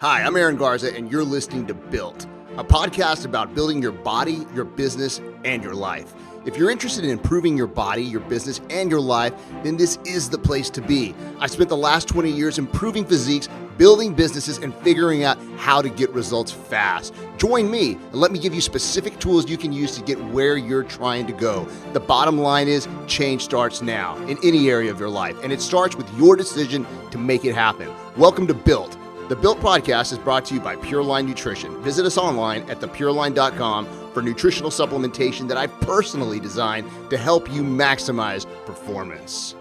Hi, I'm Aaron Garza, and you're listening to Built, a podcast about building your body, your business, and your life. If you're interested in improving your body, your business, and your life, then this is the place to be. I spent the last 20 years improving physiques, building businesses, and figuring out how to get results fast. Join me and let me give you specific tools you can use to get where you're trying to go. The bottom line is change starts now in any area of your life, and it starts with your decision to make it happen. Welcome to Built. The Built Podcast is brought to you by Pure Line Nutrition. Visit us online at thepureline.com for nutritional supplementation that I've personally designed to help you maximize performance.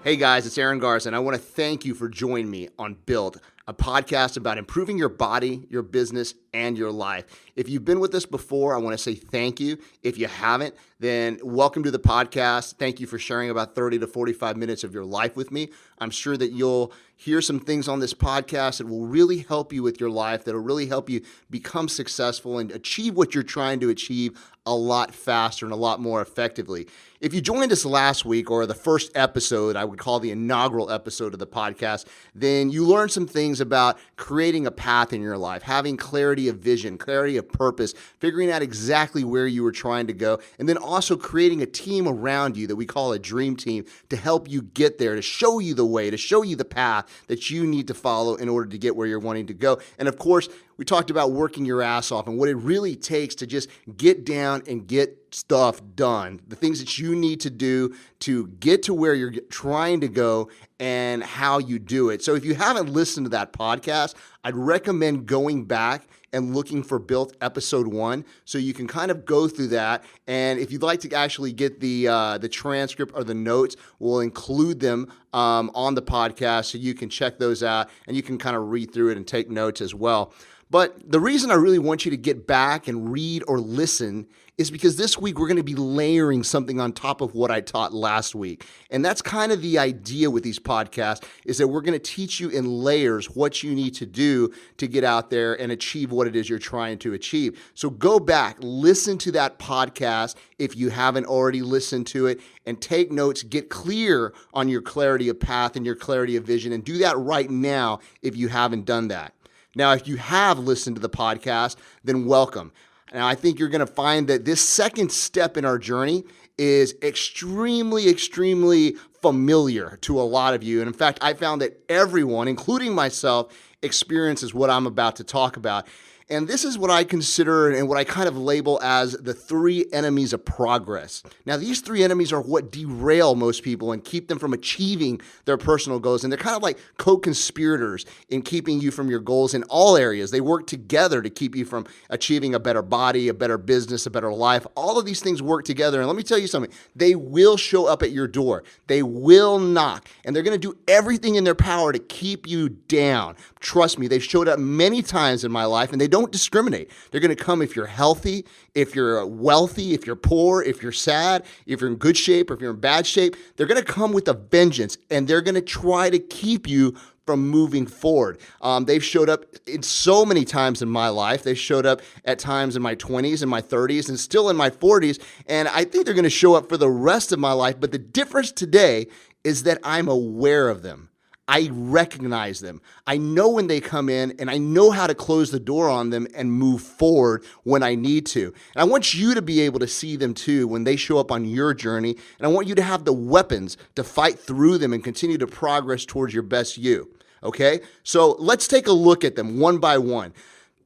Hey guys, it's Aaron Garza, and I want to thank you for joining me on Built, a podcast about improving your body, your business, and your life. If you've been with us before, I want to say thank you. If you haven't, then welcome to the podcast. Thank you for sharing about 30 to 45 minutes of your life with me. I'm sure that you'll hear some things on this podcast that will really help you with your life, that will really help you become successful and achieve what you're trying to achieve a lot faster and a lot more effectively. If you joined us last week, or the first episode, I would call the inaugural episode of the podcast, then you learned some things about creating a path in your life, having clarity of vision, clarity of purpose, figuring out exactly where you were trying to go, and then also creating a team around you that we call a dream team to help you get there, to show you the way, to show you the path that you need to follow in order to get where you're wanting to go. And of course, we talked about working your ass off and what it really takes to just get down and get stuff done, the things that you need to do to get to where you're trying to go and how you do it. So if you haven't listened to that podcast, I'd recommend going back and looking for Built episode 1 so you can kind of go through that. And if you'd like to actually get the transcript or the notes, we'll include them on the podcast so you can check those out and you can kind of read through it and take notes as well. But the reason I really want you to get back and read or listen is because this week we're going to be layering something on top of what I taught last week. And that's kind of the idea with these podcasts, is that we're going to teach you in layers what you need to do to get out there and achieve what it is you're trying to achieve. So go back, listen to that podcast if you haven't already listened to it, and take notes, get clear on your clarity of path and your clarity of vision, and do that right now if you haven't done that. Now, if you have listened to the podcast, then welcome. Now, I think you're going to find that this second step in our journey is extremely, extremely familiar to a lot of you. And in fact, I found that everyone, including myself, experiences what I'm about to talk about. And this is what I consider and what I kind of label as the 3 enemies of progress. Now, these 3 enemies are what derail most people and keep them from achieving their personal goals. And they're kind of like co-conspirators in keeping you from your goals in all areas. They work together to keep you from achieving a better body, a better business, a better life. All of these things work together. And let me tell you something, they will show up at your door. They will knock. And they're going to do everything in their power to keep you down. Trust me, they've showed up many times in my life, and they don't discriminate. They're going to come if you're healthy, if you're wealthy, if you're poor, if you're sad, if you're in good shape, or if you're in bad shape. They're going to come with a vengeance, and they're going to try to keep you from moving forward. They've showed up in so many times in my life. They showed up at times in my 20s and my 30s and still in my 40s. And I think they're going to show up for the rest of my life. But the difference today is that I'm aware of them. I recognize them. I know when they come in, and I know how to close the door on them and move forward when I need to. And I want you to be able to see them too when they show up on your journey. And I want you to have the weapons to fight through them and continue to progress towards your best you. Okay? So let's take a look at them one by one.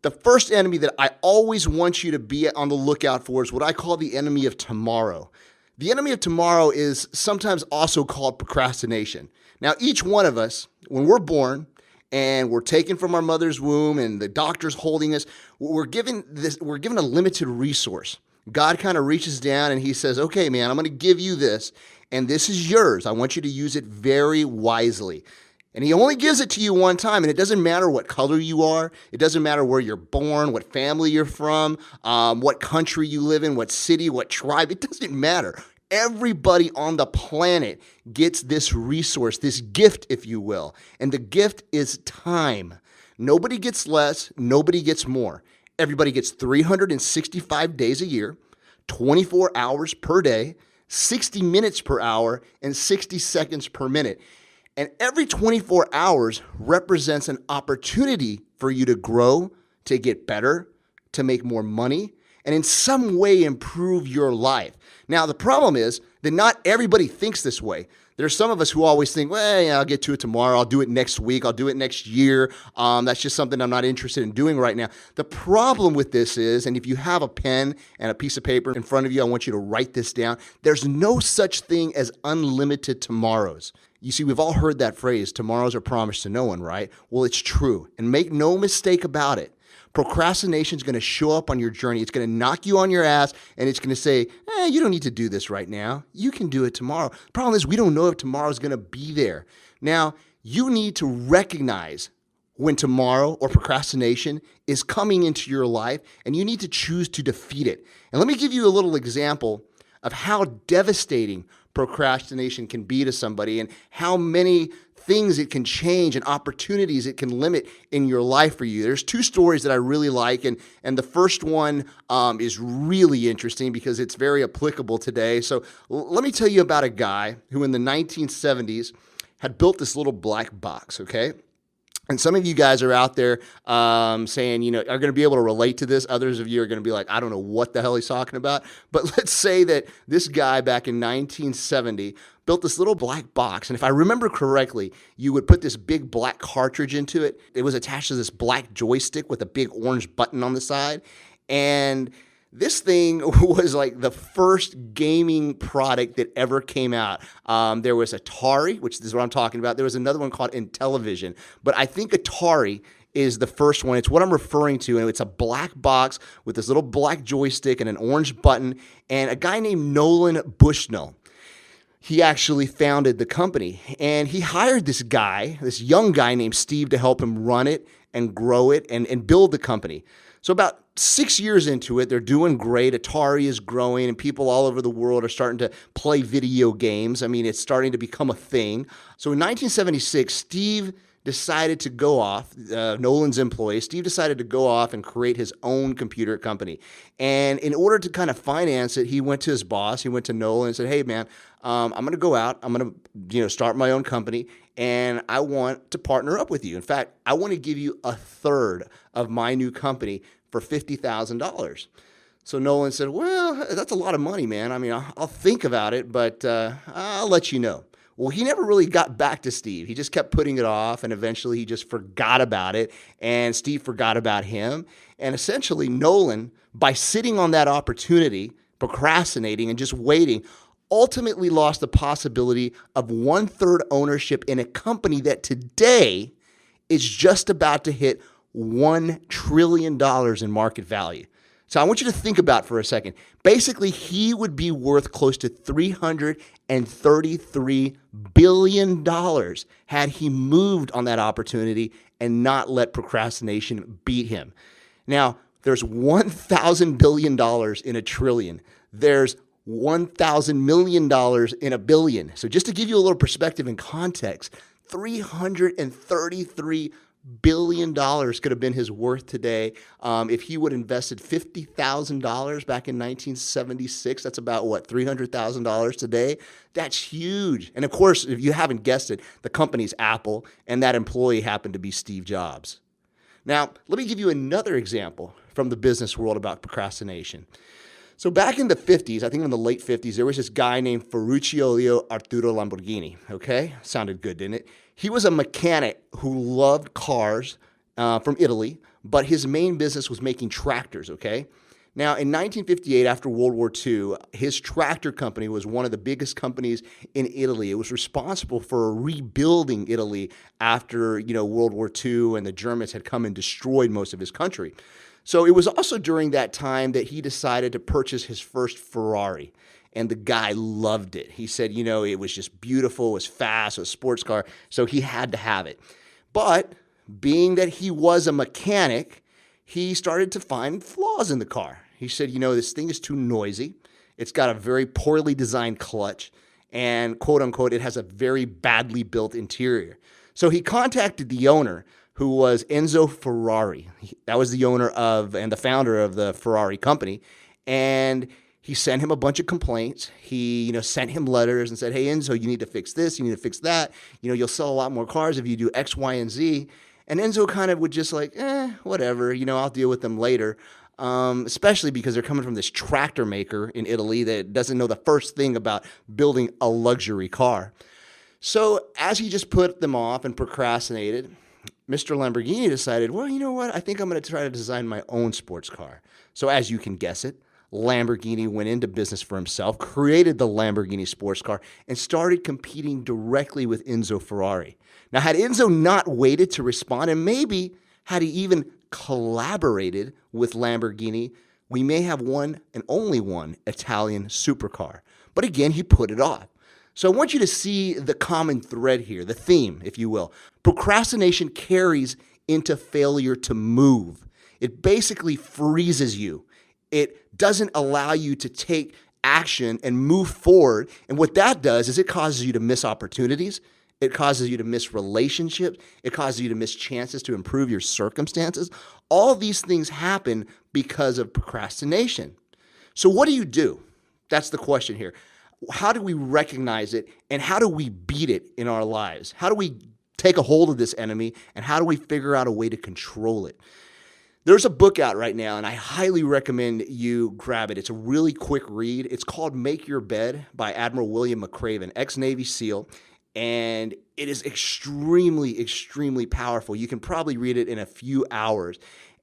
The first enemy that I always want you to be on the lookout for is what I call the enemy of tomorrow. The enemy of tomorrow is sometimes also called procrastination. Now, each one of us, when we're born and we're taken from our mother's womb and the doctor's holding us, we're given a limited resource. God kind of reaches down and he says, okay, man, I'm going to give you this, and this is yours. I want you to use it very wisely. And he only gives it to you one time, and it doesn't matter what color you are. It doesn't matter where you're born, what family you're from, what country you live in, what city, what tribe. It doesn't matter. Everybody on the planet gets this resource, this gift, if you will. And the gift is time. Nobody gets less. Nobody gets more. Everybody gets 365 days a year, 24 hours per day, 60 minutes per hour, and 60 seconds per minute. And every 24 hours represents an opportunity for you to grow, to get better, to make more money, and in some way improve your life. Now, the problem is that not everybody thinks this way. There's some of us who always think, well, yeah, I'll get to it tomorrow. I'll do it next week. I'll do it next year. That's just something I'm not interested in doing right now. The problem with this is, and if you have a pen and a piece of paper in front of you, I want you to write this down. There's no such thing as unlimited tomorrows. You see, we've all heard that phrase, tomorrows are promised to no one, right? Well, it's true. And make no mistake about it. Procrastination is going to show up on your journey. It's going to knock you on your ass, and it's going to say, you don't need to do this right now. You can do it tomorrow. The problem is we don't know if tomorrow is going to be there. Now, you need to recognize when tomorrow or procrastination is coming into your life, and you need to choose to defeat it. And let me give you a little example of how devastating procrastination can be to somebody and how many things it can change and opportunities it can limit in your life for you. There's two stories that I really like, and the first one is really interesting because it's very applicable today. So let me tell you about a guy who in the 1970s had built this little black box, okay? And some of you guys are out there saying, are going to be able to relate to this. Others of you are going to be like, I don't know what the hell he's talking about. But let's say that this guy back in 1970 built this little black box. And if I remember correctly, you would put this big black cartridge into it. It was attached to this black joystick with a big orange button on the side. And this thing was like the first gaming product that ever came out. There was Atari, which is what I'm talking about. There was another one called Intellivision. But I think Atari is the first one. It's what I'm referring to. And it's a black box with this little black joystick and an orange button. And a guy named Nolan Bushnell, he actually founded the company. And he hired this guy, this young guy named Steve, to help him run it and grow it and build the company. So about 6 years into it, they're doing great. Atari is growing, and people all over the world are starting to play video games. I mean, it's starting to become a thing. So in 1976, Steve decided to go off, Nolan's employee, Steve decided to go off and create his own computer company. And in order to kind of finance it, he went to his boss, he went to Nolan and said, hey, man, I'm going to go out, I'm going to start my own company, and I want to partner up with you. In fact, I want to give you a third of my new company for $50,000. So Nolan said, well, that's a lot of money, man. I mean, I'll think about it, but I'll let you know. Well, he never really got back to Steve. He just kept putting it off, and eventually he just forgot about it, and Steve forgot about him. And essentially, Nolan, by sitting on that opportunity, procrastinating and just waiting, ultimately lost the possibility of 1/3 ownership in a company that today is just about to hit $1 trillion in market value. So I want you to think about for a second. Basically, he would be worth close to $333 billion had he moved on that opportunity and not let procrastination beat him. Now, there's $1,000 billion in a trillion. There's $1,000 million in a billion. So just to give you a little perspective and context, $333 billion could have been his worth today if he would have invested $50,000 back in 1976. That's about, $300,000 today? That's huge. And of course, if you haven't guessed it, the company's Apple, and that employee happened to be Steve Jobs. Now, let me give you another example from the business world about procrastination. So back in the 50s, I think in the late 50s, there was this guy named Ferruccio Arturo Lamborghini, okay? Sounded good, didn't it? He was a mechanic who loved cars from Italy, but his main business was making tractors, okay? Now, in 1958, after World War II, his tractor company was one of the biggest companies in Italy. It was responsible for rebuilding Italy after, World War II, and the Germans had come and destroyed most of his country. So it was also during that time that he decided to purchase his first Ferrari. And the guy loved it. He said, it was just beautiful, it was fast, it was a sports car, so he had to have it. But being that he was a mechanic, he started to find flaws in the car. He said, this thing is too noisy. It's got a very poorly designed clutch, and quote unquote, it has a very badly built interior. So he contacted the owner, who was Enzo Ferrari. That was the owner of and the founder of the Ferrari company. And He sent him a bunch of complaints. He, sent him letters and said, hey, Enzo, you need to fix this. You need to fix that. You'll sell a lot more cars if you do X, Y, and Z. And Enzo kind of would just like, whatever, I'll deal with them later. Especially because they're coming from this tractor maker in Italy that doesn't know the first thing about building a luxury car. So as he just put them off and procrastinated, Mr. Lamborghini decided, well, you know what? I think I'm going to try to design my own sports car. So as you can guess it, Lamborghini went into business for himself, created the Lamborghini sports car, and started competing directly with Enzo Ferrari. Now, had Enzo not waited to respond, and maybe had he even collaborated with Lamborghini, we may have one and only one Italian supercar. But again, he put it off. So I want you to see the common thread here, the theme, if you will. Procrastination carries into failure to move. It basically freezes you. It doesn't allow you to take action and move forward. And what that does is it causes you to miss opportunities. It causes you to miss relationships. It causes you to miss chances to improve your circumstances. All these things happen because of procrastination. So what do you do? That's the question here. How do we recognize it, and how do we beat it in our lives? How do we take a hold of this enemy, and how do we figure out a way to control it? There's a book out right now, and I highly recommend you grab it. It's a really quick read. It's called Make Your Bed by Admiral William McRaven, ex-Navy SEAL, and it is extremely, extremely powerful. You can probably read it in a few hours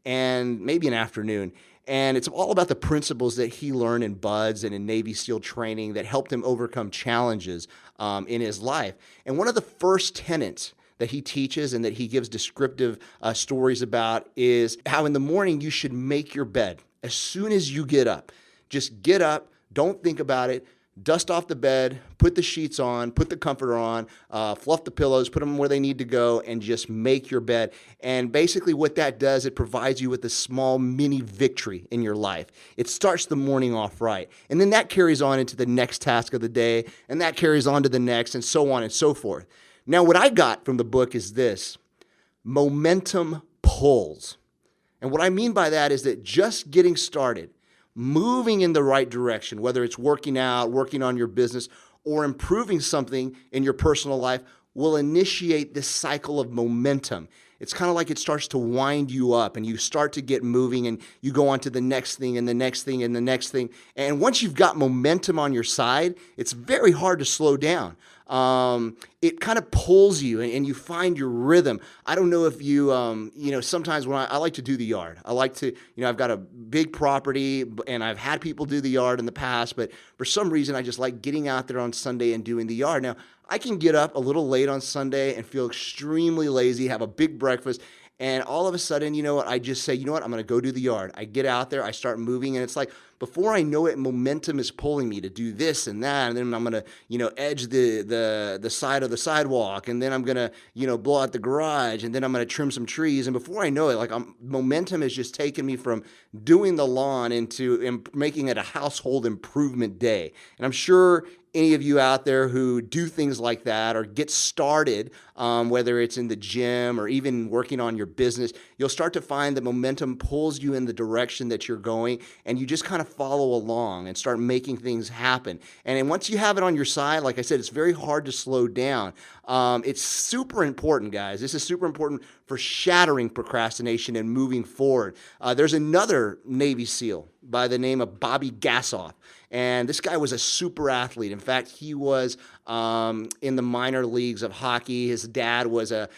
and maybe an afternoon. And it's all about the principles that he learned in BUDS and in Navy SEAL training that helped him overcome challenges in his life. And one of the first tenets that he teaches and that he gives descriptive stories about is how in the morning you should make your bed. As soon as you get up, just get up, don't think about it, dust off the bed, put the sheets on, put the comforter on, fluff the pillows, put them where they need to go, and just make your bed. And basically what that does, it provides you with a small mini victory in your life. It starts the morning off right. And then that carries on into the next task of the day, and that carries on to the next, and so on and so forth. Now, what I got from the book is this: momentum pulls. And what I mean by that is that just getting started, moving in the right direction, whether it's working out, working on your business, or improving something in your personal life, will initiate this cycle of momentum. It's kind of like it starts to wind you up, and you start to get moving, and you go on to the next thing and the next thing and the next thing. And once you've got momentum on your side, it's very hard to slow down. It kind of pulls you, and you find your rhythm. I don't know if you, sometimes when I like to do the yard. I like to, I've got a big property, and I've had people do the yard in the past, but for some reason I just like getting out there on Sunday and doing the yard. Now, I can get up a little late on Sunday and feel extremely lazy, have a big breakfast, and all of a sudden, I just say, I'm going to go do the yard. I get out there, I start moving, and it's like, before I know it, momentum is pulling me to do this and that, and then I'm going to, edge the side of the sidewalk, and then I'm going to, blow out the garage, and then I'm going to trim some trees, and before I know it, momentum has just taken me from doing the lawn into making it a household improvement day. And I'm sure any of you out there who do things like that or get started, whether it's in the gym or even working on your business, you'll start to find that momentum pulls you in the direction that you're going, and you just kind of follow along and start making things happen. And then once you have it on your side, like I said, it's very hard to slow down. It's super important, guys. This is super important for shattering procrastination and moving forward. There's another Navy SEAL by the name of Bobby Gassoff. And this guy was a super athlete. In fact, he was in the minor leagues of hockey. His dad was a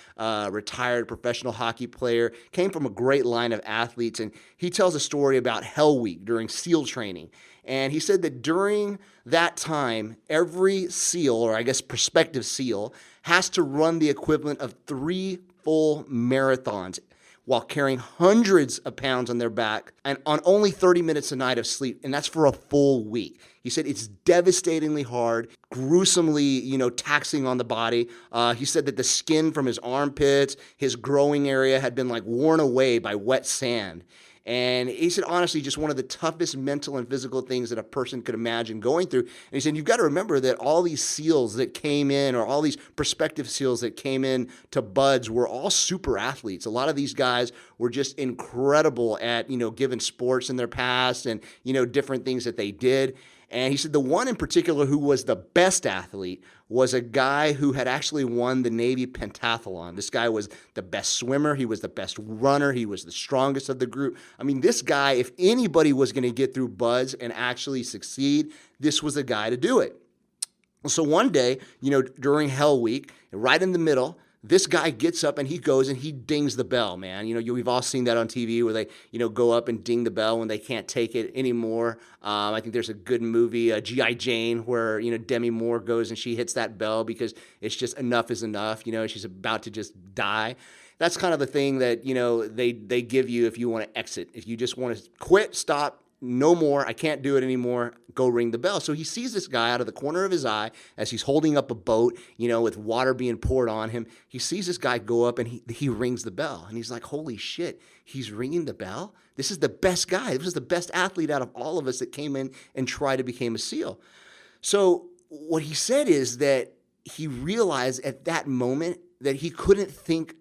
retired professional hockey player, came from a great line of athletes. And he tells a story about Hell Week during SEAL training. And he said that during that time, every SEAL, or I guess prospective SEAL, has to run the equivalent of 3 full marathons while carrying hundreds of pounds on their back and on only 30 minutes a night of sleep, and that's for a full week. He He said it's devastatingly hard, gruesomely, taxing on the body. He said that the skin from his armpits, his growing area had been like worn away by wet sand. And he said, honestly, just one of the toughest mental and physical things that a person could imagine going through. And he said, you've got to remember that all these SEALs that came in, or all these prospective SEALs that came in to BUD/S, were all super athletes. A lot of these guys were just incredible at, given sports in their past and, different things that they did. And he said the one in particular who was the best athlete was a guy who had actually won the Navy pentathlon. This guy was the best swimmer. He was the best runner. He was the strongest of the group. I mean, this guy, if anybody was going to get through BUD/S and actually succeed, this was the guy to do it. So one day, during Hell Week, right in the middle, this guy gets up and he goes and he dings the bell, man. We've all seen that on TV where they, go up and ding the bell when they can't take it anymore. I think there's a good movie, G.I. Jane, where, Demi Moore goes and she hits that bell because it's just enough is enough. She's about to just die. That's kind of the thing that, they give you if you want to exit. If you just want to quit, stop, no more, I can't do it anymore, go ring the bell. So he sees this guy out of the corner of his eye as he's holding up a boat, with water being poured on him. He sees this guy go up and he rings the bell. And he's like, holy shit, he's ringing the bell? This is the best guy. This was the best athlete out of all of us that came in and tried to become a SEAL. So what he said is that he realized at that moment that he couldn't think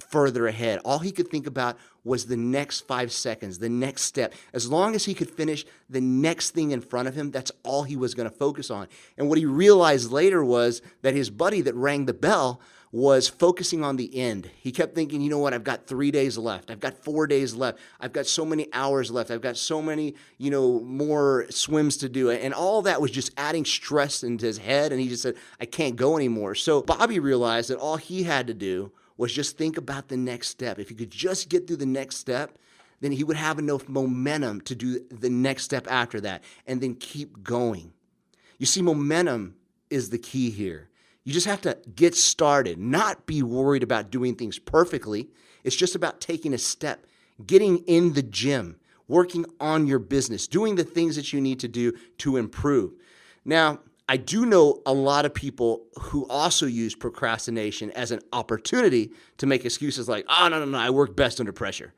further ahead. All he could think about was the next 5 seconds, the next step. As long as he could finish the next thing in front of him, that's all he was going to focus on. And what he realized later was that his buddy that rang the bell was focusing on the end. He kept thinking, you know what, I've got 3 days left. I've got 4 days left. I've got so many hours left. I've got so many, more swims to do. And all that was just adding stress into his head. And he just said, I can't go anymore. So Bobby realized that all he had to do was just think about the next step. If he could just get through the next step, then he would have enough momentum to do the next step after that and then keep going. You see, momentum is the key here. You just have to get started, not be worried about doing things perfectly. It's just about taking a step, getting in the gym, working on your business, doing the things that you need to do to improve. Now, I do know a lot of people who also use procrastination as an opportunity to make excuses like, oh, no, I work best under pressure.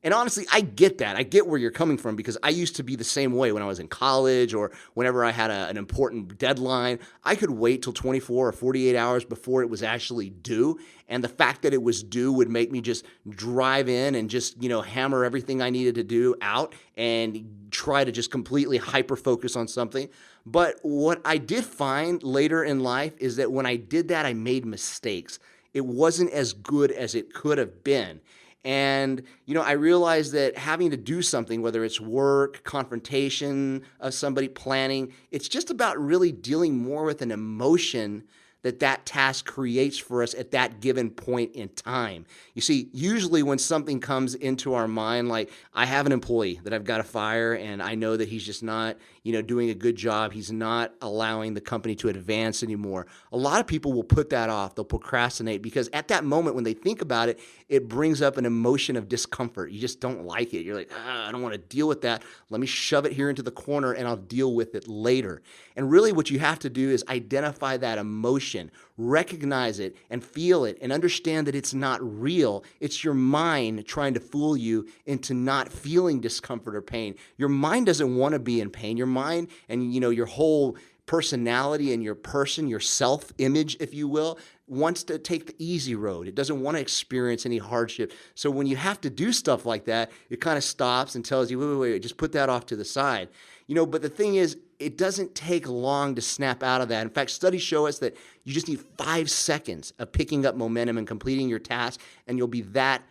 And honestly, I get that. I get where you're coming from because I used to be the same way when I was in college or whenever I had an important deadline. I could wait till 24 or 48 hours before it was actually due. And the fact that it was due would make me just drive in and just, hammer everything I needed to do out and try to just completely hyper-focus on something. But what I did find later in life is that when I did that, I made mistakes. It wasn't as good as it could have been. And, I realized that having to do something, whether it's work, confrontation of somebody, planning, it's just about really dealing more with an emotion that task creates for us at that given point in time. You see, usually when something comes into our mind, like I have an employee that I've got to fire and I know that he's just not, doing a good job. He's not allowing the company to advance anymore. A lot of people will put that off. They'll procrastinate because at that moment when they think about it, it brings up an emotion of discomfort. You just don't like it. You're like, I don't want to deal with that. Let me shove it here into the corner and I'll deal with it later. And really what you have to do is identify that emotion, recognize it and feel it and understand that it's not real. It's your mind trying to fool you into not feeling discomfort or pain. Your mind doesn't want to be in pain. Your mind and your whole personality and your person, your self-image, if you will, wants to take the easy road. It doesn't want to experience any hardship. So when you have to do stuff like that, it kind of stops and tells you, wait, just put that off to the side. But the thing is, it doesn't take long to snap out of that. In fact, studies show us that you just need 5 seconds of picking up momentum and completing your task, and you'll be that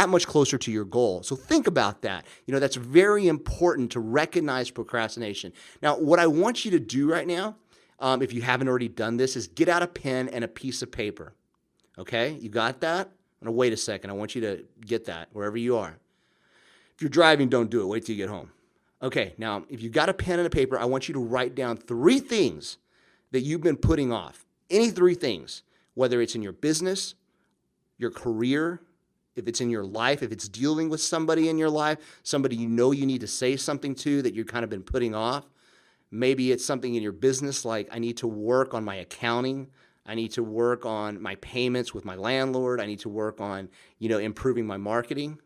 much closer to your goal. So think about that. That's very important to recognize procrastination. Now, what I want you to do right now, if you haven't already done this, is get out a pen and a piece of paper. Okay, you got that? I'm gonna wait a second. I want you to get that wherever you are. If you're driving, don't do it. Wait till you get home. Okay, now, if you've got a pen and a paper, I want you to write down 3 things that you've been putting off. Any 3 things, whether it's in your business, your career, if it's in your life, if it's dealing with somebody in your life, somebody you need to say something to that you've kind of been putting off. Maybe it's something in your business like I need to work on my accounting. I need to work on my payments with my landlord. I need to work on, improving my marketing.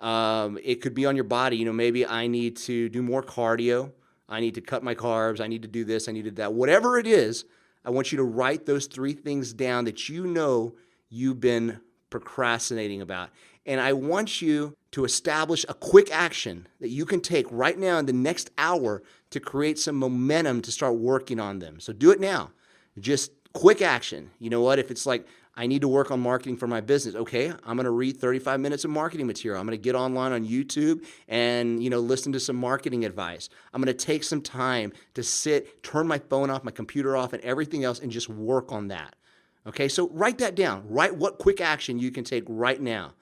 It could be on your body. Maybe I need to do more cardio. I need to cut my carbs. I need to do this. I need to do that. Whatever it is, I want you to write those 3 things down that you've been procrastinating about. And I want you to establish a quick action that you can take right now in the next hour to create some momentum to start working on them. So do it now. Just quick action. You know what? If it's like, I need to work on marketing for my business. Okay, I'm going to read 35 minutes of marketing material. I'm going to get online on YouTube and, listen to some marketing advice. I'm going to take some time to sit, turn my phone off, my computer off, and everything else and just work on that. Okay, so write that down. Write what quick action you can take right now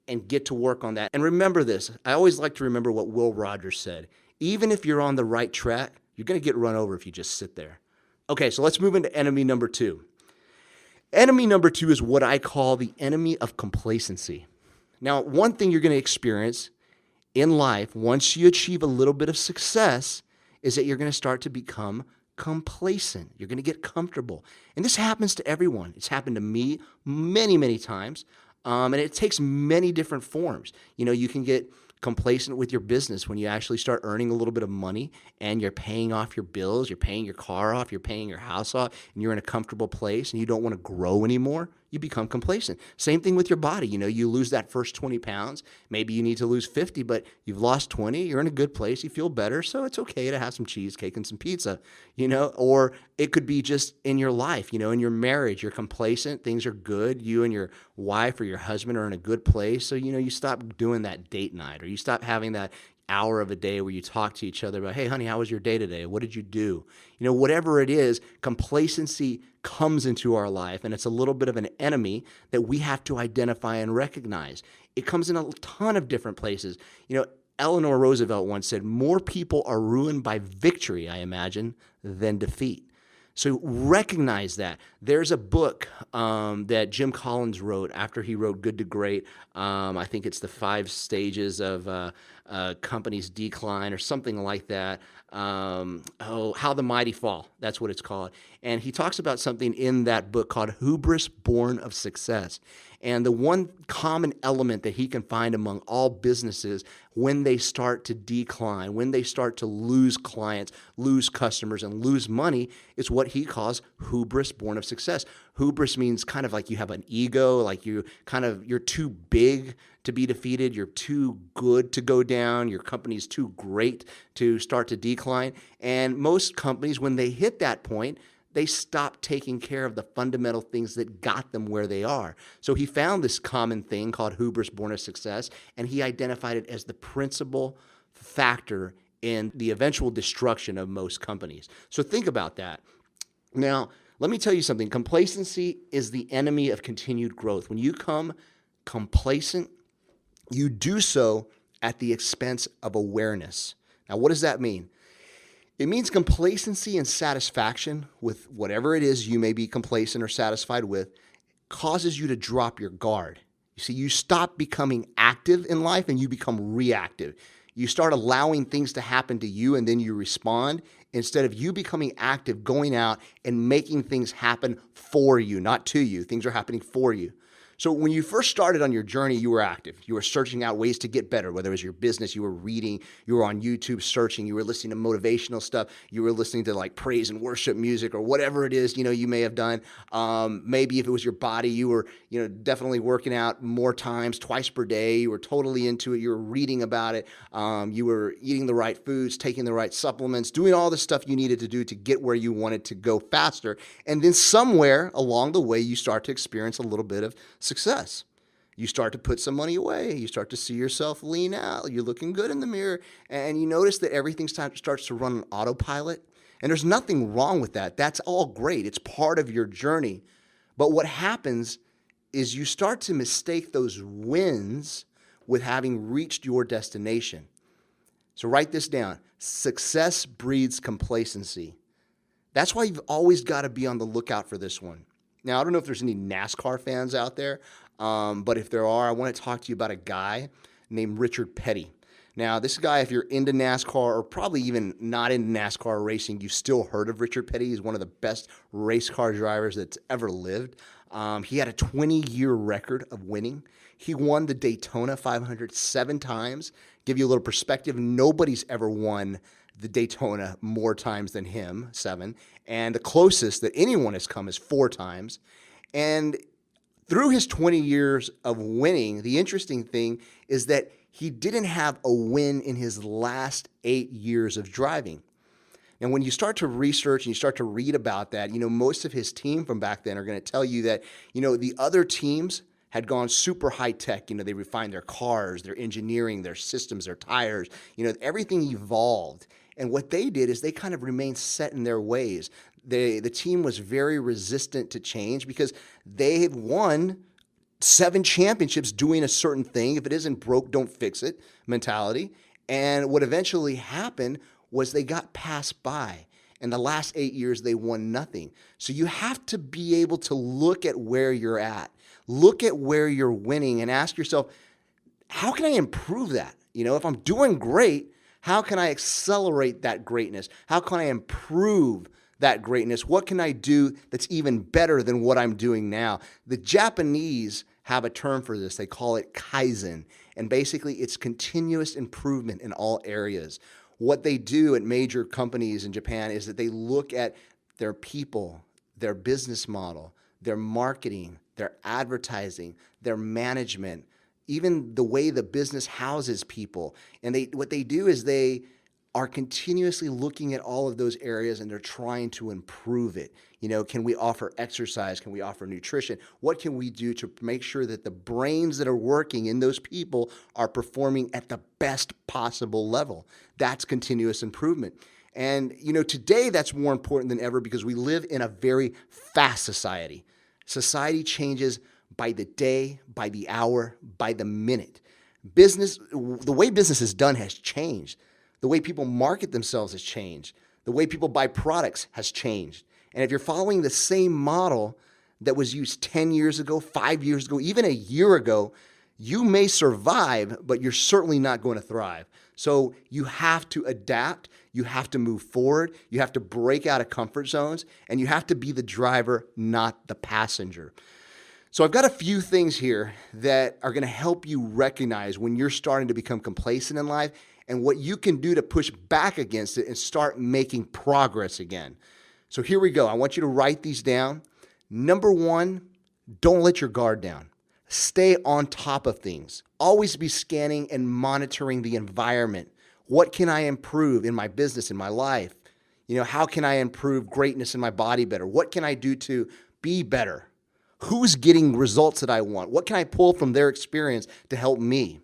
and get to work on that. And remember this. I always like to remember what Will Rogers said. Even if you're on the right track, you're going to get run over if you just sit there. Okay, so let's move into enemy number 2. Enemy number 2 is what I call the enemy of complacency. Now, one thing you're going to experience in life once you achieve a little bit of success is that you're going to start to become complacent. You're going to get comfortable. And this happens to everyone. It's happened to me many, many times. And it takes many different forms. You can get complacent with your business when you actually start earning a little bit of money and you're paying off your bills, you're paying your car off, you're paying your house off, and you're in a comfortable place and you don't want to grow anymore. You become complacent. Same thing with your body. You lose that first 20 pounds. Maybe you need to lose 50, but you've lost 20. You're in a good place. You feel better. So it's okay to have some cheesecake and some pizza, or it could be just in your life, in your marriage, you're complacent. Things are good. You and your wife or your husband are in a good place. So, you stop doing that date night or you stop having that hour of a day where you talk to each other about, hey, honey, how was your day today? What did you do? Whatever it is, complacency comes into our life, and it's a little bit of an enemy that we have to identify and recognize. It comes in a ton of different places. Eleanor Roosevelt once said, more people are ruined by victory, I imagine, than defeat. So recognize that. There's a book that Jim Collins wrote after he wrote Good to Great. I think it's the 5 stages of a company's decline or something like that. How the Mighty Fall. That's what it's called. And he talks about something in that book called hubris born of success. And the one common element that he can find among all businesses when they start to decline, when they start to lose clients, lose customers, and lose money, is what he calls hubris born of success. Hubris means kind of like you have an ego, like you're too big to be defeated, you're too good to go down, your company's too great to start to decline. And most companies, when they hit that point, they stop taking care of the fundamental things that got them where they are. So he found this common thing called hubris born of success, and he identified it as the principal factor in the eventual destruction of most companies. So think about that. Now, let me tell you something. Complacency is the enemy of continued growth. When you come complacent, you do so at the expense of awareness. Now, what does that mean? It means complacency and satisfaction with whatever it is you may be complacent or satisfied with causes you to drop your guard. You see, you stop becoming active in life and you become reactive. You start allowing things to happen to you and then you respond instead of you becoming active, going out and making things happen for you, not to you. Things are happening for you. So when you first started on your journey, you were active. You were searching out ways to get better, whether it was your business, you were reading, you were on YouTube searching, you were listening to motivational stuff, you were listening to like praise and worship music or whatever it is, you may have done. Maybe if it was your body, you were, definitely working out more times, twice per day. You were totally into it. You were reading about it. You were eating the right foods, taking the right supplements, doing all the stuff you needed to do to get where you wanted to go faster. And then somewhere along the way, you start to experience a little bit of success. You start to put some money away. You start to see yourself lean out. You're looking good in the mirror. And you notice that everything starts to run on autopilot. And there's nothing wrong with that. That's all great. It's part of your journey. But what happens is you start to mistake those wins with having reached your destination. So write this down. Success breeds complacency. That's why you've always got to be on the lookout for this one. Now, I don't know if there's any NASCAR fans out there, but if there are, I want to talk to you about a guy named Richard Petty. Now, this guy, if you're into NASCAR or probably even not into NASCAR racing, you've still heard of Richard Petty. He's one of the best race car drivers that's ever lived. He had a 20-year record of winning. He won the Daytona 500 7 times. Give you a little perspective, nobody's ever won the Daytona more times than him, 7. And the closest that anyone has come is 4 times. And through his 20 years of winning, the interesting thing is that he didn't have a win in his last 8 years of driving. And when you start to research and you start to read about that, most of his team from back then are going to tell you that, the other teams had gone super high tech. They refined their cars, their engineering, their systems, their tires, everything evolved. And what they did is they kind of remained set in their ways. The team was very resistant to change because they had won 7 championships doing a certain thing. If it isn't broke, don't fix it mentality. And what eventually happened was they got passed by. In the last 8 years, they won nothing. So you have to be able to look at where you're at, look at where you're winning, and ask yourself, how can I improve that? If I'm doing great, how can I accelerate that greatness? How can I improve that greatness? What can I do that's even better than what I'm doing now? The Japanese have a term for this. They call it kaizen. And basically, it's continuous improvement in all areas. What they do at major companies in Japan is that they look at their people, their business model, their marketing, their advertising, their management, even the way the business houses people. And what they do is they are continuously looking at all of those areas and they're trying to improve it. Can we offer exercise? Can we offer nutrition? What can we do to make sure that the brains that are working in those people are performing at the best possible level? That's continuous improvement. And, today that's more important than ever because we live in a very fast society. Society changes by the day, by the hour, by the minute. The way business is done has changed. The way people market themselves has changed. The way people buy products has changed. And if you're following the same model that was used 10 years ago, 5 years ago, even a year ago, you may survive, but you're certainly not going to thrive. So you have to adapt. You have to move forward. You have to break out of comfort zones, and you have to be the driver, not the passenger. So I've got a few things here that are going to help you recognize when you're starting to become complacent in life and what you can do to push back against it and start making progress again. So here we go. I want you to write these down. Number 1, don't let your guard down. Stay on top of things. Always be scanning and monitoring the environment. What can I improve in my business, in my life? How can I improve greatness in my body better? What can I do to be better? Who's getting results that I want? What can I pull from their experience to help me?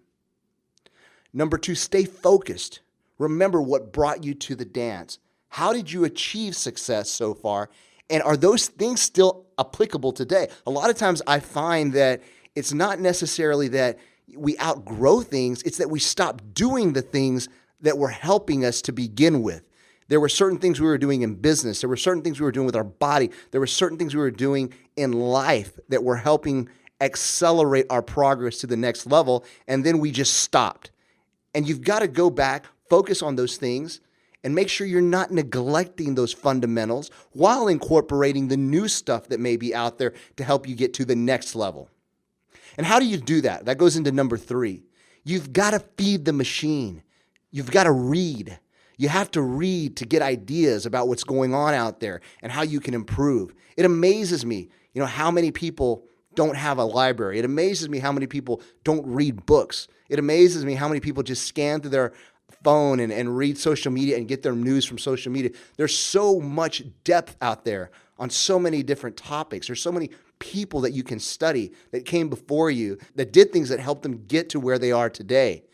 Number 2, stay focused. Remember what brought you to the dance. How did you achieve success so far? And are those things still applicable today? A lot of times I find that it's not necessarily that we outgrow things, it's that we stop doing the things that were helping us to begin with. There were certain things we were doing in business. There were certain things we were doing with our body. There were certain things we were doing in life that were helping accelerate our progress to the next level. And then we just stopped. And you've got to go back, focus on those things, and make sure you're not neglecting those fundamentals while incorporating the new stuff that may be out there to help you get to the next level. And how do you do that? That goes into number 3. You've got to feed the machine. You've got to read. You have to read to get ideas about what's going on out there and how you can improve. It amazes me, how many people don't have a library. It amazes me how many people don't read books. It amazes me how many people just scan through their phone and read social media and get their news from social media. There's so much depth out there on so many different topics. There's so many people that you can study that came before you that did things that helped them get to where they are today.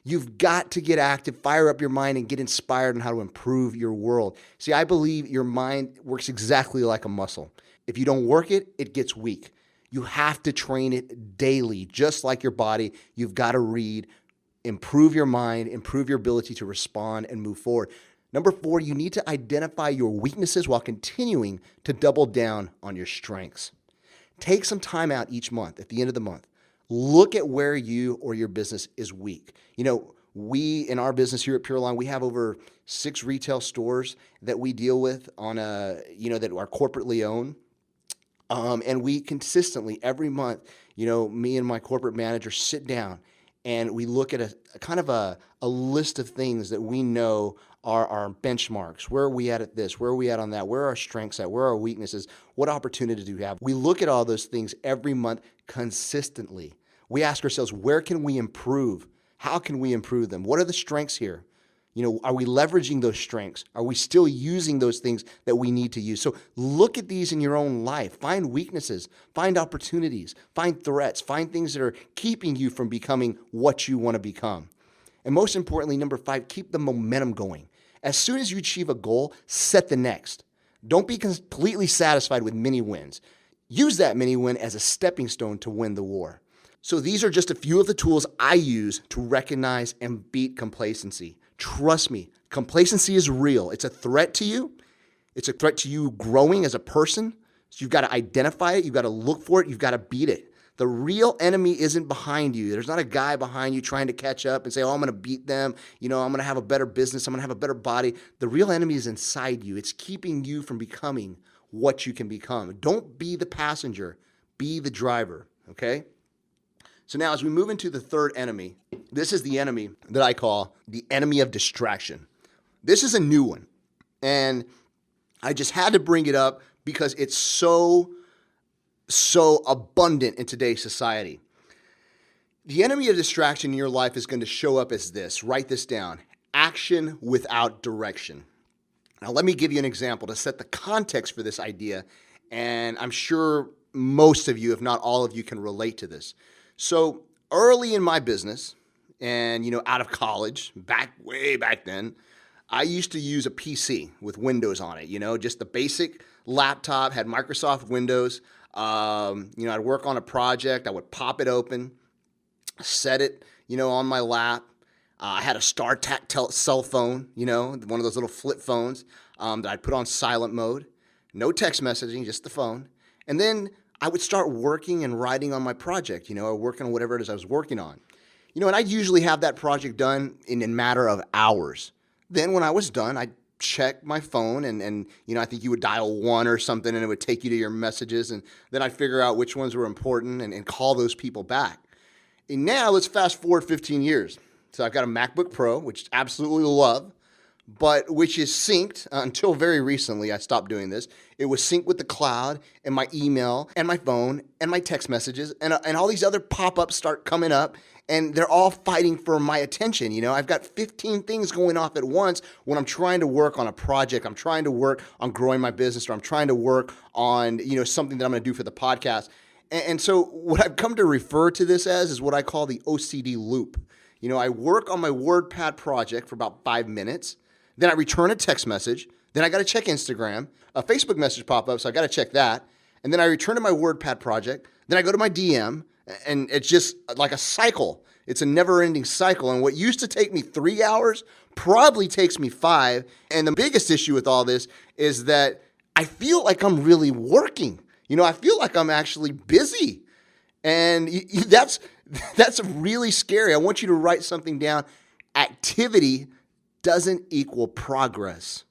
You've got to get active, fire up your mind, and get inspired on how to improve your world. See, I believe your mind works exactly like a muscle. If you don't work it, it gets weak. You have to train it daily, just like your body. You've got to read, improve your mind, improve your ability to respond and move forward. Number 4, you need to identify your weaknesses while continuing to double down on your strengths. Take some time out each month, at the end of the month. Look at where you or your business is weak. We, in our business here at Pure Line, we have over 6 retail stores that we deal with on that are corporately owned. And we consistently every month, me and my corporate manager sit down and we look at a kind of a list of things that we know are our benchmarks. Where are we at this? Where are we at on that? Where are our strengths at? Where are our weaknesses? What opportunities do we have? We look at all those things every month consistently. We ask ourselves, where can we improve? How can we improve them? What are the strengths here? Are we leveraging those strengths? Are we still using those things that we need to use? So look at these in your own life. Find weaknesses, find opportunities, find threats, find things that are keeping you from becoming what you want to become. And most importantly, number 5, keep the momentum going. As soon as you achieve a goal, set the next. Don't be completely satisfied with mini wins. Use that mini win as a stepping stone to win the war. So these are just a few of the tools I use to recognize and beat complacency. Trust me, complacency is real. It's a threat to you. It's a threat to you growing as a person. So you've got to identify it. You've got to look for it. You've got to beat it. The real enemy isn't behind you. There's not a guy behind you trying to catch up and say, oh, I'm going to beat them. I'm going to have a better business. I'm going to have a better body. The real enemy is inside you. It's keeping you from becoming what you can become. Don't be the passenger. Be the driver, okay? So now as we move into the third enemy, this is the enemy that I call the enemy of distraction. This is a new one. And I just had to bring it up because it's so abundant in today's society. The enemy of distraction in your life is going to show up as this. Write this down. Action without direction. Now let me give you an example to set the context for this idea. And I'm sure most of you, if not all of you, can relate to this. So early in my business and, out of college, way back then, I used to use a PC with Windows on it, just the basic laptop, had Microsoft Windows. I'd work on a project. I would pop it open, set it, on my lap. I had a StarTAC cell phone, one of those little flip phones that I'd put on silent mode. No text messaging, just the phone. And then I would start working and writing on my project, or working on whatever it is I was working on. And I'd usually have that project done in a matter of hours. Then when I was done, I'd check my phone and I think you would dial 1 or something and it would take you to your messages. And then I'd figure out which ones were important and call those people back. And now let's fast forward 15 years. So I've got a MacBook Pro, which I absolutely love, but which is synced until very recently. I stopped doing this. It was synced with the cloud and my email and my phone and my text messages and all these other pop-ups start coming up and they're all fighting for my attention. I've got 15 things going off at once when I'm trying to work on a project. I'm trying to work on growing my business or I'm trying to work on, something that I'm going to do for the podcast. And so what I've come to refer to this as is what I call the OCD loop. I work on my WordPad project for about 5 minutes. Then I return a text message. Then I got to check Instagram. A Facebook message pop up, so I got to check that. And then I return to my WordPad project. Then I go to my DM, and it's just like a cycle. It's a never-ending cycle. And what used to take me 3 hours probably takes me 5. And the biggest issue with all this is that I feel like I'm really working. I feel like I'm actually busy. And that's really scary. I want you to write something down. Activity doesn't equal progress.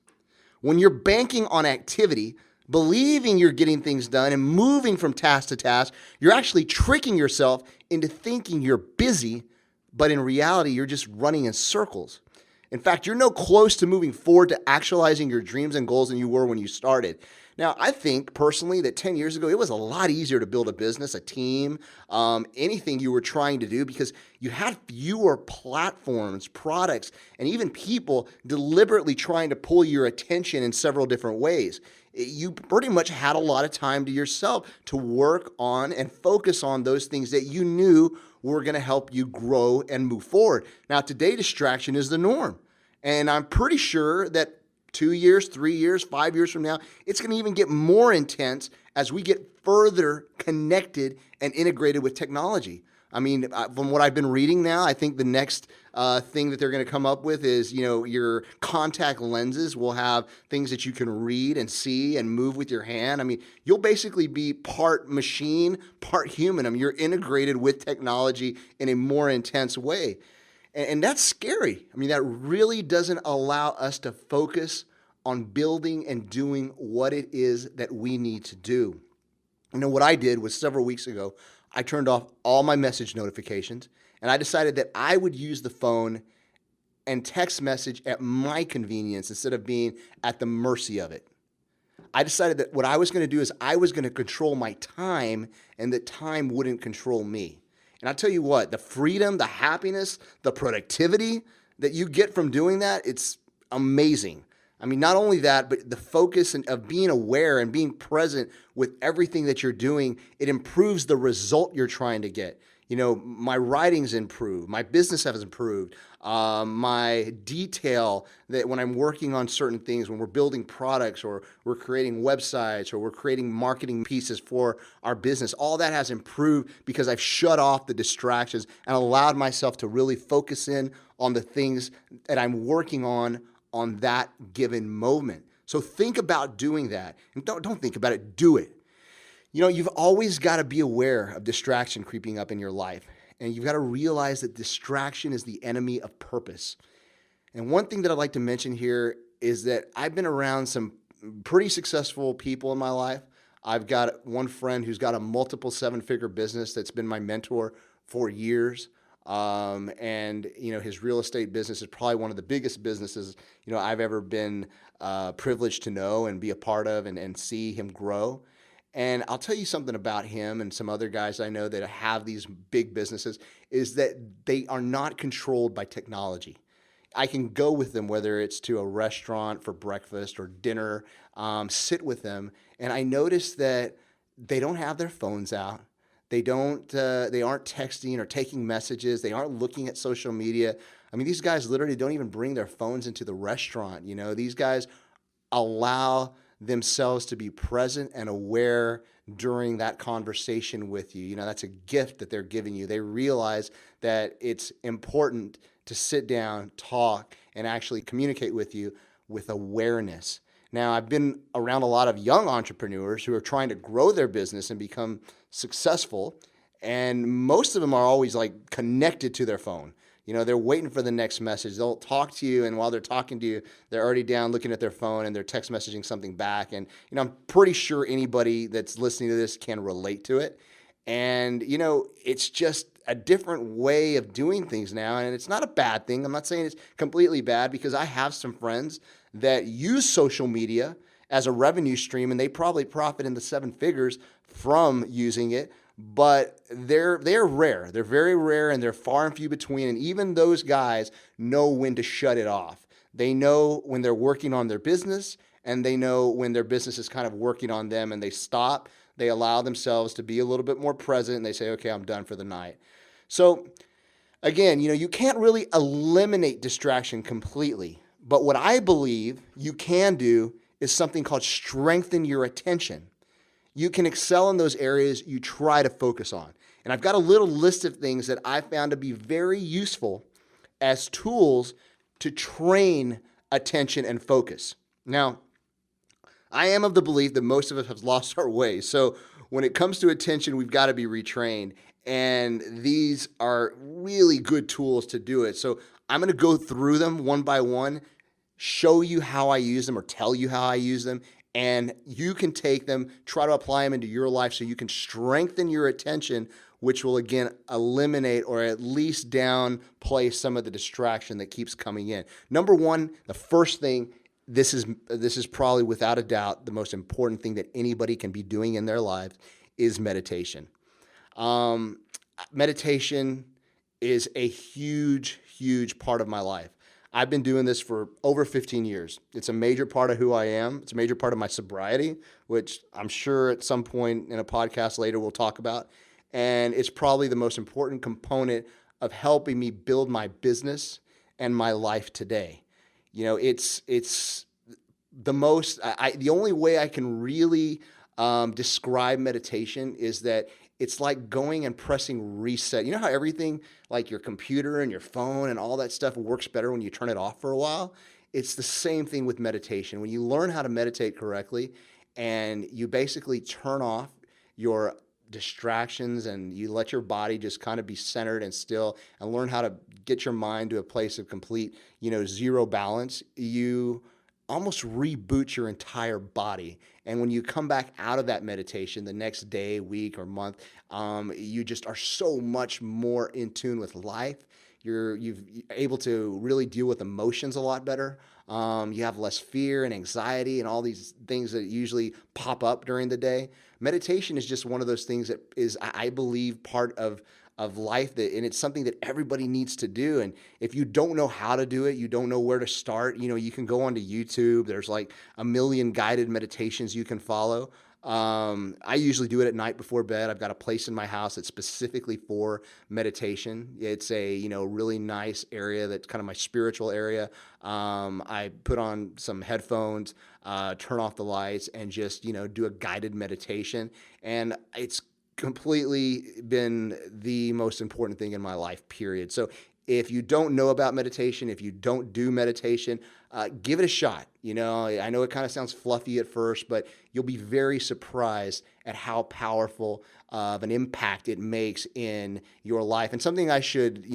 When you're banking on activity, believing you're getting things done and moving from task to task, you're actually tricking yourself into thinking you're busy, but in reality, you're just running in circles. In fact, you're no close to moving forward to actualizing your dreams and goals than you were when you started. Now, I think personally that 10 years ago, it was a lot easier to build a business, a team, anything you were trying to do because you had fewer platforms, products, and even people deliberately trying to pull your attention in several different ways. You pretty much had a lot of time to yourself to work on and focus on those things that you knew were going to help you grow and move forward. Now, today, distraction is the norm. And I'm pretty sure that 2 years, 3 years, 5 years from now, it's going to even get more intense as we get further connected and integrated with technology. I mean, from what I've been reading now, I think the next thing that they're going to come up with is, your contact lenses will have things that you can read and see and move with your hand. I mean, you'll basically be part machine, part human. I mean, you're integrated with technology in a more intense way. And that's scary. I mean, that really doesn't allow us to focus on building and doing what it is that we need to do. What I did was several weeks ago, I turned off all my message notifications and I decided that I would use the phone and text message at my convenience instead of being at the mercy of it. I decided that what I was going to do is I was going to control my time and that time wouldn't control me. And I'll tell you what, the freedom, the happiness, the productivity that you get from doing that, it's amazing. I mean, not only that, but the focus of being aware and being present with everything that you're doing, it improves the result you're trying to get. My writing's improved, my business has improved, my detail that when I'm working on certain things, when we're building products or we're creating websites or we're creating marketing pieces for our business, all that has improved because I've shut off the distractions and allowed myself to really focus in on the things that I'm working on that given moment. So think about doing that. And don't think about it, do it. You've always got to be aware of distraction creeping up in your life. And you've got to realize that distraction is the enemy of purpose. And one thing that I'd like to mention here is that I've been around some pretty successful people in my life. I've got one friend who's got a multiple seven-figure business that's been my mentor for years. His real estate business is probably one of the biggest businesses, I've ever been privileged to know and be a part of and see him grow. And I'll tell you something about him and some other guys I know that have these big businesses is that they are not controlled by technology. I can go with them, whether it's to a restaurant for breakfast or dinner, sit with them. And I notice that they don't have their phones out. They aren't texting or taking messages. They aren't looking at social media. I mean, these guys literally don't even bring their phones into the restaurant. These guys allow themselves to be present and aware during that conversation with you. That's a gift that they're giving you. They realize that it's important to sit down, talk, and actually communicate with you with awareness. Now, I've been around a lot of young entrepreneurs who are trying to grow their business and become successful, and most of them are always like connected to their phone. They're waiting for the next message. They'll talk to you, and while they're talking to you, they're already down looking at their phone and they're text messaging something back. And, I'm pretty sure anybody that's listening to this can relate to it. And, it's just a different way of doing things now, and it's not a bad thing. I'm not saying it's completely bad because I have some friends that use social media as a revenue stream, and they probably profit in the seven figures from using it. But they're rare. They're very rare and they're far and few between. And even those guys know when to shut it off. They know when they're working on their business and they know when their business is kind of working on them and they stop. They allow themselves to be a little bit more present and they say, okay, I'm done for the night. So again, you can't really eliminate distraction completely. But what I believe you can do is something called strengthen your attention. You can excel in those areas you try to focus on. And I've got a little list of things that I found to be very useful as tools to train attention and focus. Now, I am of the belief that most of us have lost our way. So when it comes to attention, we've got to be retrained. And these are really good tools to do it. So I'm going to go through them one by one, show you how I use them or tell you how I use them. And you can take them, try to apply them into your life so you can strengthen your attention, which will, again, eliminate or at least downplay some of the distraction that keeps coming in. Number one, the first thing, this is probably without a doubt the most important thing that anybody can be doing in their lives is meditation. Meditation is a huge, huge part of my life. I've been doing this for over 15 years. It's a major part of who I am. It's a major part of my sobriety, which I'm sure at some point in a podcast later we'll talk about. And it's probably the most important component of helping me build my business and my life today. It's the most, the only way I can really describe meditation is that it's like going and pressing reset. You know how everything, like your computer and your phone and all that stuff, works better when you turn it off for a while? It's the same thing with meditation. When you learn how to meditate correctly and you basically turn off your distractions and you let your body just kind of be centered and still and learn how to get your mind to a place of complete, zero balance, you almost reboot your entire body. And when you come back out of that meditation the next day, week, or month, you just are so much more in tune with life. You're able to really deal with emotions a lot better. You have less fear and anxiety and all these things that usually pop up during the day. Meditation is just one of those things that is, I believe, part of life, and it's something that everybody needs to do. And if you don't know how to do it, you don't know where to start, you can go onto YouTube. There's like a million guided meditations you can follow. I usually do it at night before bed. I've got a place in my house that's specifically for meditation. It's a, really nice area that's kind of my spiritual area. I put on some headphones, turn off the lights, and just, do a guided meditation. And it's completely been the most important thing in my life, period. So if you don't know about meditation, if you don't do meditation, give it a shot. I know it kind of sounds fluffy at first, but you'll be very surprised at how powerful of an impact it makes in your life. And something I should,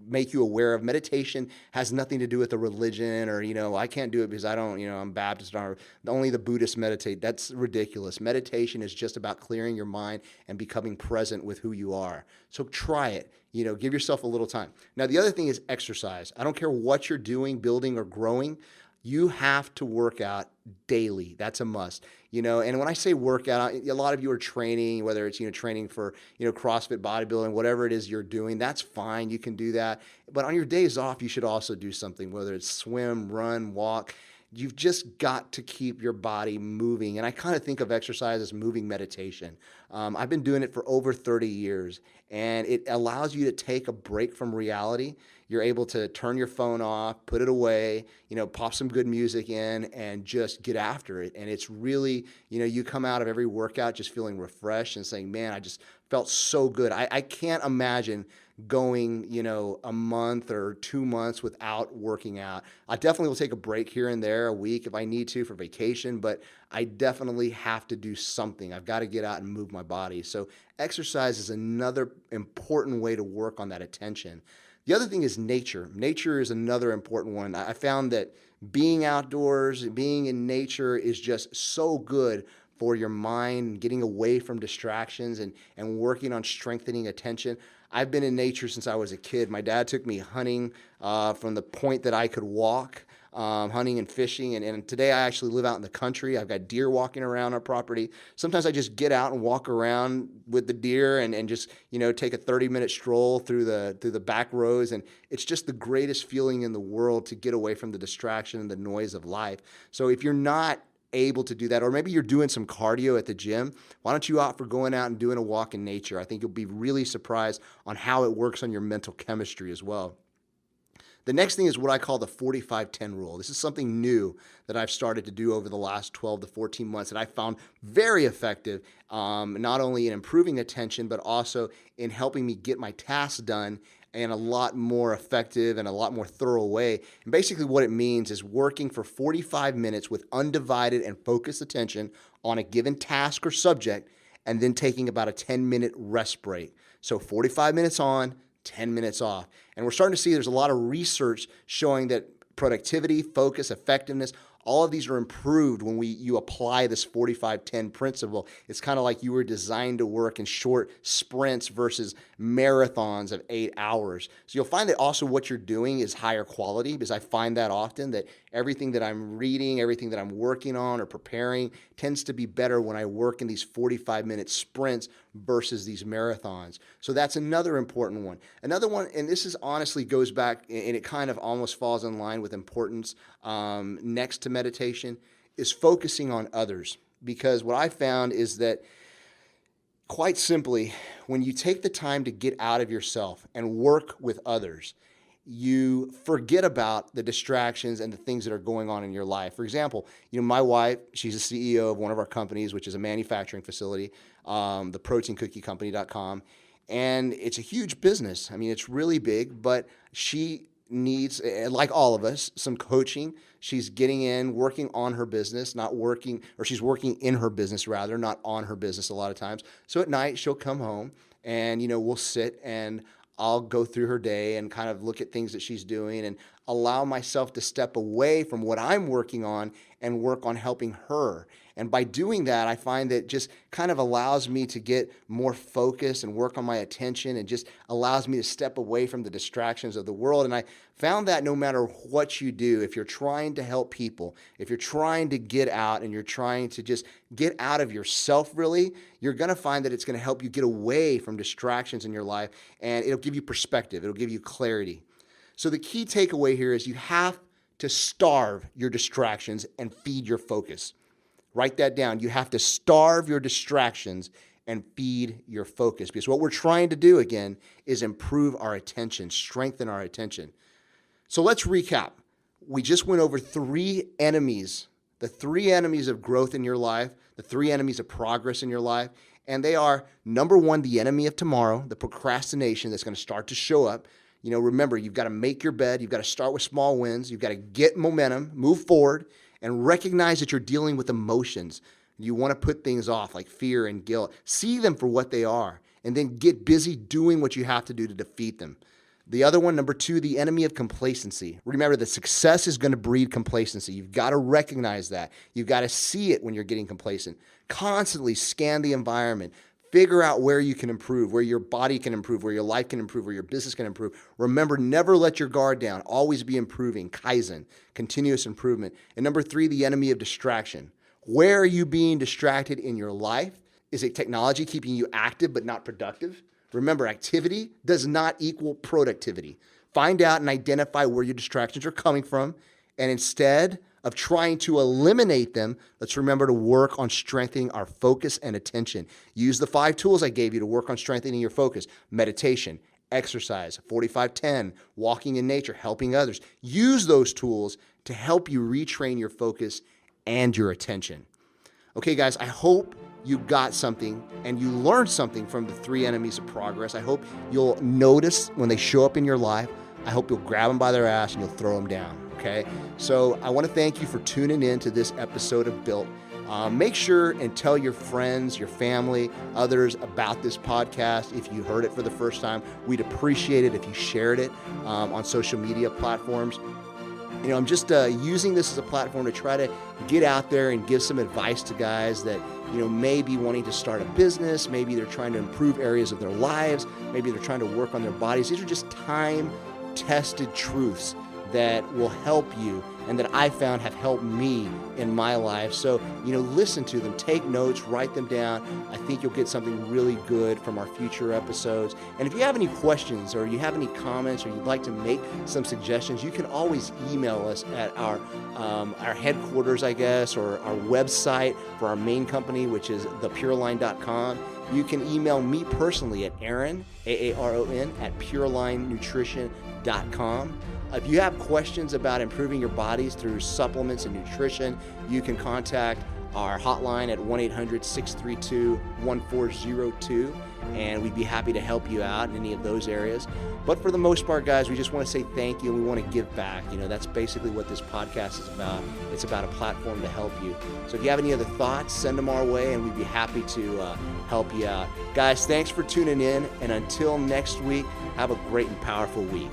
make you aware of: meditation has nothing to do with a religion, or, I can't do it because I don't, I'm Baptist, or only the Buddhists meditate. That's ridiculous. Meditation is just about clearing your mind and becoming present with who you are. So try it. Give yourself a little time. Now, the other thing is exercise. I don't care what you're doing, building or growing. You have to work out daily. That's a must. And when I say workout, a lot of you are training, whether it's, training for, CrossFit, bodybuilding, whatever it is you're doing, that's fine. You can do that. But on your days off, you should also do something, whether it's swim, run, walk. You've just got to keep your body moving. And I kind of think of exercise as moving meditation. I've been doing it for over 30 years, and it allows you to take a break from reality. You're able to turn your phone off, put it away, pop some good music in, and just get after it. And it's really, you come out of every workout just feeling refreshed and saying, man, I just felt so good. I can't imagine going, a month or 2 months without working out. I definitely will take a break here and there, a week if I need to for vacation, but I definitely have to do something. I've got to get out and move my body. So exercise is another important way to work on that attention. The other thing is nature. Nature is another important one. I found that being outdoors, being in nature is just so good for your mind, getting away from distractions and working on strengthening attention. I've been in nature since I was a kid. My dad took me hunting from the point that I could walk, hunting and fishing. And today I actually live out in the country. I've got deer walking around our property. Sometimes I just get out and walk around with the deer and just, take a 30-minute stroll through the back rows. And it's just the greatest feeling in the world to get away from the distraction and the noise of life. So if you're not able to do that, or maybe you're doing some cardio at the gym, why don't you opt for going out and doing a walk in nature? I think you'll be really surprised on how it works on your mental chemistry as well. The next thing is what I call the 45-10 rule. This is something new that I've started to do over the last 12 to 14 months that I found very effective, not only in improving attention, but also in helping me get my tasks done in a lot more effective and a lot more thorough way. And basically what it means is working for 45 minutes with undivided and focused attention on a given task or subject, and then taking about a 10-minute rest break. So 45 minutes on, 10 minutes off. And we're starting to see there's a lot of research showing that productivity, focus, effectiveness, all of these are improved when you apply this 45-10 principle. It's kind of like you were designed to work in short sprints versus marathons of 8 hours. So you'll find that also what you're doing is higher quality, because I find that often that everything that I'm reading, everything that I'm working on or preparing tends to be better when I work in these 45-minute sprints versus these marathons. So that's another important one. Another one, and this is honestly goes back, and it kind of almost falls in line with importance next to meditation, is focusing on others. Because what I found is that, quite simply, when you take the time to get out of yourself and work with others, you forget about the distractions and the things that are going on in your life. For example, my wife, she's the CEO of one of our companies, which is a manufacturing facility, the proteincookiecompany.com. And it's a huge business. I mean, it's really big, but she needs, like all of us, some coaching. She's getting in, working on her business, she's working in her business rather, not on her business a lot of times. So at night she'll come home and, we'll sit and I'll go through her day and kind of look at things that she's doing and allow myself to step away from what I'm working on and work on helping her. And by doing that, I find that just kind of allows me to get more focused and work on my attention, and just allows me to step away from the distractions of the world. And I found that no matter what you do, if you're trying to help people, if you're trying to get out and you're trying to just get out of yourself, really, you're going to find that it's going to help you get away from distractions in your life, and it'll give you perspective. It'll give you clarity. So the key takeaway here is you have to starve your distractions and feed your focus. Write that down. You have to starve your distractions and feed your focus, because what we're trying to do, again, is improve our attention, strengthen our attention. So let's recap. We just went over 3 enemies, the 3 enemies of growth in your life, the 3 enemies of progress in your life. And they are, number 1, the enemy of tomorrow, the procrastination that's going to start to show up. Remember, you've got to make your bed. You've got to start with small wins. You've got to get momentum, move forward, and recognize that you're dealing with emotions. You want to put things off like fear and guilt. See them for what they are, and then get busy doing what you have to do to defeat them. The other one, number 2, the enemy of complacency. Remember that success is going to breed complacency. You've got to recognize that. You've got to see it when you're getting complacent. Constantly scan the environment. Figure out where you can improve, where your body can improve, where your life can improve, where your business can improve. Remember, never let your guard down. Always be improving. Kaizen, continuous improvement. And number 3, the enemy of distraction. Where are you being distracted in your life? Is it technology keeping you active but not productive? Remember, activity does not equal productivity. Find out and identify where your distractions are coming from, and instead of trying to eliminate them, let's remember to work on strengthening our focus and attention. Use the 5 tools I gave you to work on strengthening your focus: meditation, exercise, 45-10, walking in nature, helping others. Use those tools to help you retrain your focus and your attention. Okay, guys, I hope you got something and you learned something from the 3 enemies of progress. I hope you'll notice when they show up in your life. I hope you'll grab them by their ass and you'll throw them down. Okay, so I want to thank you for tuning in to this episode of Built. Make sure and tell your friends, your family, others about this podcast. If you heard it for the first time, we'd appreciate it if you shared it on social media platforms. I'm just using this as a platform to try to get out there and give some advice to guys that, may be wanting to start a business. Maybe they're trying to improve areas of their lives. Maybe they're trying to work on their bodies. These are just time-tested truths that will help you and that I found have helped me in my life. So, listen to them, take notes, write them down. I think you'll get something really good from our future episodes. And if you have any questions or you have any comments or you'd like to make some suggestions, you can always email us at our headquarters, I guess, or our website for our main company, which is thepureline.com. You can email me personally at Aaron, Aaron, at purelinenutrition.com. If you have questions about improving your bodies through supplements and nutrition, you can contact our hotline at 1-800-632-1402, and we'd be happy to help you out in any of those areas. But for the most part, guys, we just want to say thank you, and we want to give back. That's basically what this podcast is about. It's about a platform to help you. So if you have any other thoughts, send them our way, and we'd be happy to help you out. Guys, thanks for tuning in, and until next week, have a great and powerful week.